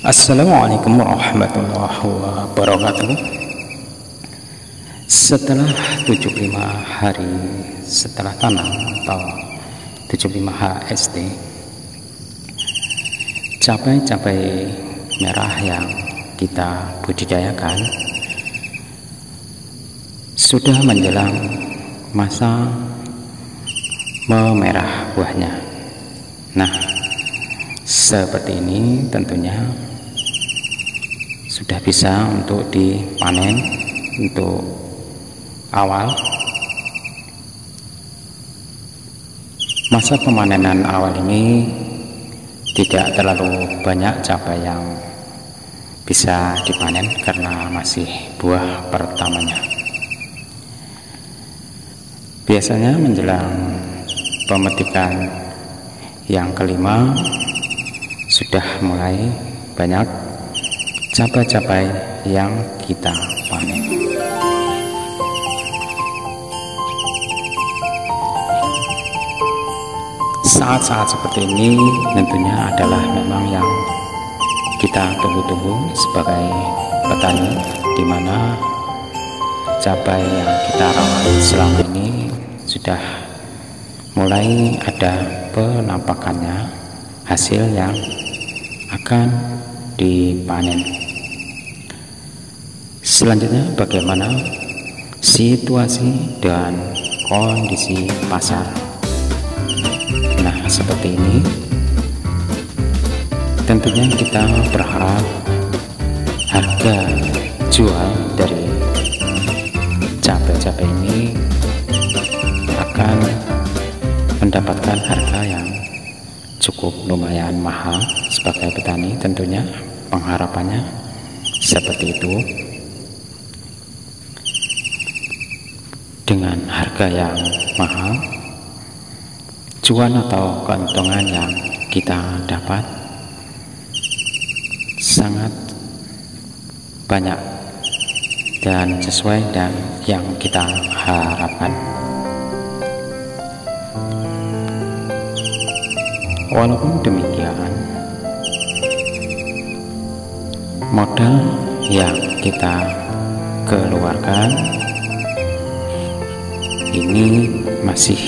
Assalamualaikum warahmatullahi wabarakatuh. Setelah 75 hari setelah tanam atau 75 HST, cabai-cabai merah yang kita budidayakan sudah menjelang masa memerah buahnya. Nah, seperti ini tentunya sudah bisa untuk dipanen untuk awal. Masa pemanenan awal ini tidak terlalu banyak cabai yang bisa dipanen karena masih buah pertamanya. Biasanya menjelang pemetikan yang kelima sudah mulai banyak cabai-cabai yang kita panen. Saat-saat seperti ini tentunya adalah memang yang kita tunggu-tunggu sebagai petani, di mana cabai yang kita rawat selama ini sudah mulai ada penampakannya, hasil yang akan dipanen. Selanjutnya bagaimana situasi dan kondisi pasar. Nah, seperti ini tentunya kita berharap harga jual dari cabai-cabai ini akan mendapatkan harga yang cukup lumayan mahal. Sebagai petani tentunya pengharapannya seperti itu. Dengan harga yang mahal, cuan atau keuntungan yang kita dapat sangat banyak dan sesuai dengan yang kita harapkan. Walaupun demikian, modal yang kita keluarkan ini masih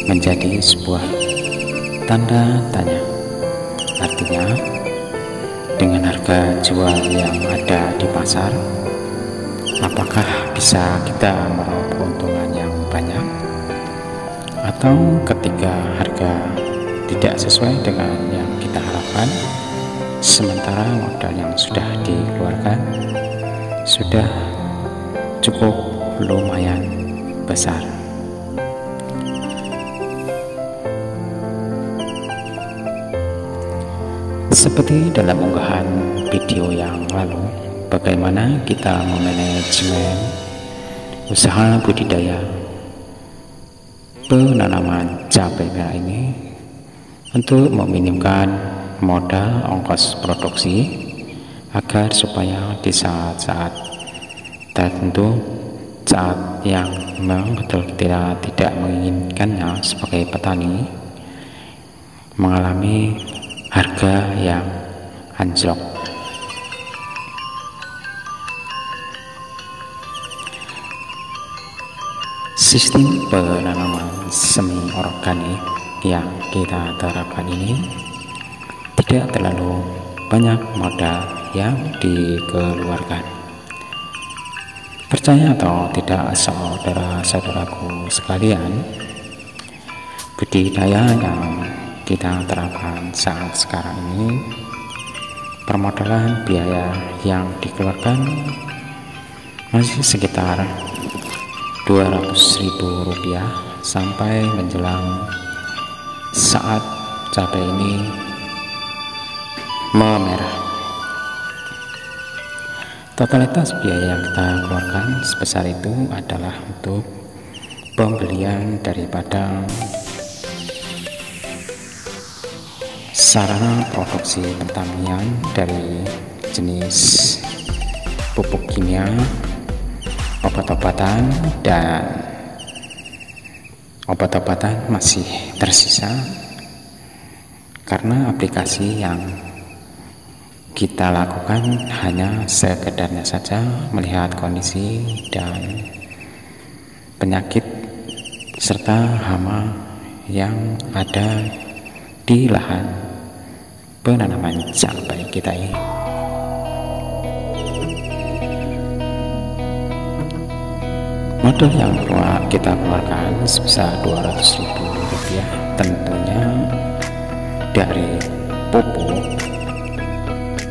menjadi sebuah tanda tanya. Artinya, dengan harga jual yang ada di pasar, apakah bisa kita meraup keuntungan yang banyak? Atau ketika harga tidak sesuai dengan yang kita harapkan, sementara modal yang sudah dikeluarkan sudah cukup lumayan besar. Seperti dalam unggahan video yang lalu, bagaimana kita memanajemen usaha budidaya penanaman cabai merah ini untuk meminimkan modal ongkos produksi, agar supaya di saat-saat tertentu, saat yang memang betul kita tidak menginginkannya sebagai petani, mengalami harga yang anjlok. Sistem penanaman semi organik yang kita terapkan ini tidak terlalu banyak modal yang dikeluarkan. Percaya atau tidak, saudara-saudaraku sekalian, budidaya yang kita terapkan saat sekarang ini, permodalan biaya yang dikeluarkan masih sekitar Rp200.000 sampai menjelang saat cabai ini memerah. Totalitas biaya yang kita keluarkan sebesar itu adalah untuk pembelian daripada sarana produksi pertanian dari jenis pupuk kimia, obat-obatan dan obat-obatan masih tersisa karena aplikasi yang kita lakukan hanya sekedarnya saja melihat kondisi dan penyakit serta hama yang ada di lahan penanaman cabai kita ini. Modal yang kita keluarkan sebesar Rp200.000 tentunya dari pupuk,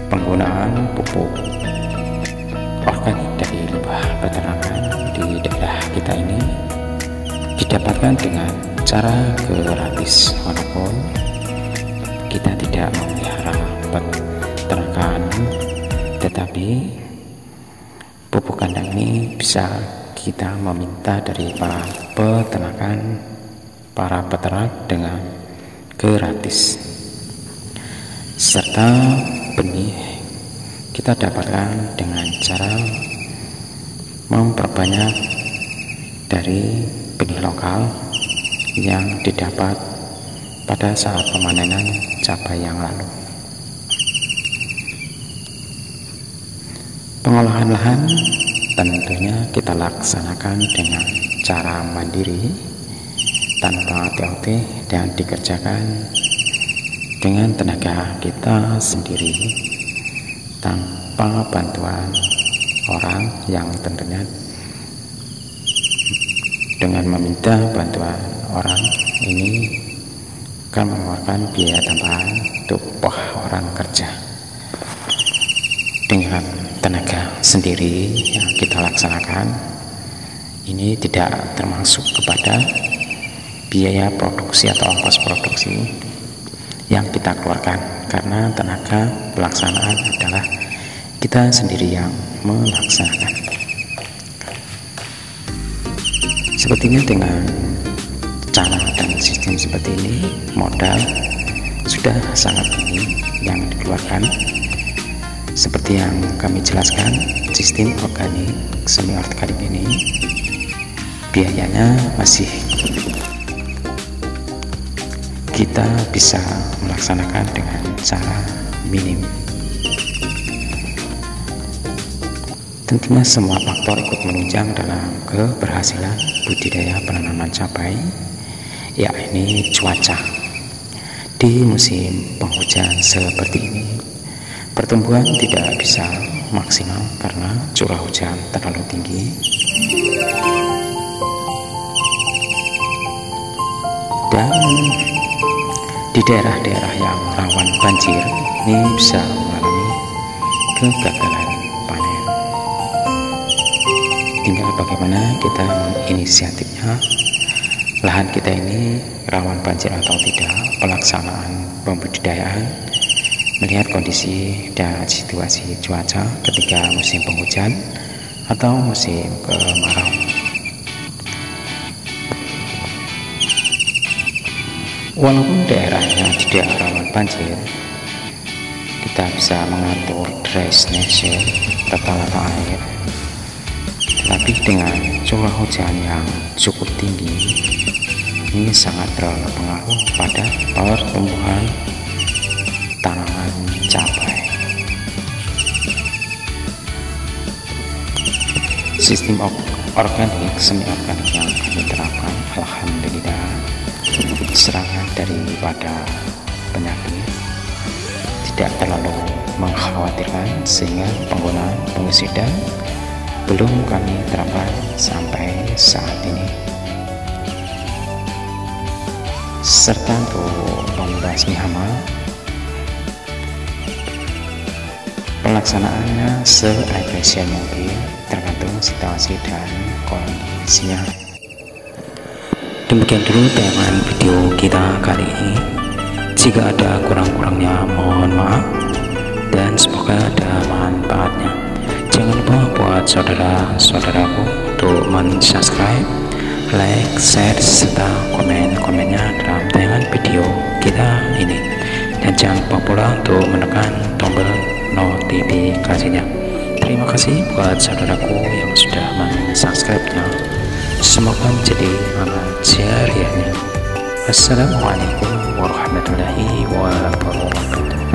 penggunaan pupuk organik dari limbah peternakan di daerah kita ini didapatkan dengan cara gratis, walaupun kita tidak memelihara peternakan, tetapi pupuk kandang ini bisa kita meminta dari para peternak dengan gratis, serta benih kita dapatkan dengan cara memperbanyak dari benih lokal yang didapat pada saat pemanenan cabai yang lalu. Pengolahan lahan tentunya kita laksanakan dengan cara mandiri tanpa TOT dan dikerjakan dengan tenaga kita sendiri tanpa bantuan orang yang tentunya dengan meminta bantuan orang ini akan mengeluarkan biaya tambahan untuk orang kerja. Dengan tenaga sendiri yang kita laksanakan ini tidak termasuk kepada biaya produksi atau ongkos produksi yang kita keluarkan, karena tenaga pelaksanaan adalah kita sendiri yang melaksanakan. Sepertinya dengan cara dan sistem seperti ini modal sudah sangat tinggi yang dikeluarkan. Seperti yang kami jelaskan, sistem organik semi organik ini biayanya masih kita bisa melaksanakan dengan cara minim. Tentunya semua faktor ikut menunjang dalam keberhasilan budidaya penanaman cabai, yakni cuaca. Di musim penghujan seperti ini pertumbuhan tidak bisa maksimal karena curah hujan terlalu tinggi. Dan di daerah-daerah yang rawan banjir ini bisa mengalami kegagalan panen. Tinggal bagaimana kita menginisiatifnya. Lahan kita ini rawan banjir atau tidak, pelaksanaan pembudidayaan melihat kondisi dan situasi cuaca ketika musim penghujan atau musim kemarau. Walaupun daerahnya tidak rawan banjir, kita bisa mengatur drainase tata letak air, tetapi dengan curah hujan yang cukup tinggi ini sangat berpengaruh pada pertumbuhan tanaman cabai. Sistem organik semi organik yang kami terapkan alhamdulillah serangan daripada penyakit tidak terlalu mengkhawatirkan, sehingga penggunaan pengesida belum kami terapkan sampai saat ini. Serta untuk membasmi hama, pelaksanaannya seefisien mungkin tergantung situasi dan kondisinya. Demikian dulu tayangan video kita kali ini. Jika ada kurang-kurangnya mohon maaf, dan semoga ada manfaatnya. Jangan lupa buat saudara-saudaraku untuk subscribe, like, share, serta komen-komennya dalam tayangan video kita ini. Dan jangan lupa pula untuk menekan tombol notifikasinya. terima kasih buat saudaraku yang sudah mensubscribe-nya. Semoga menjadi amal jariahnya. Wassalamualaikum warahmatullahi wabarakatuh.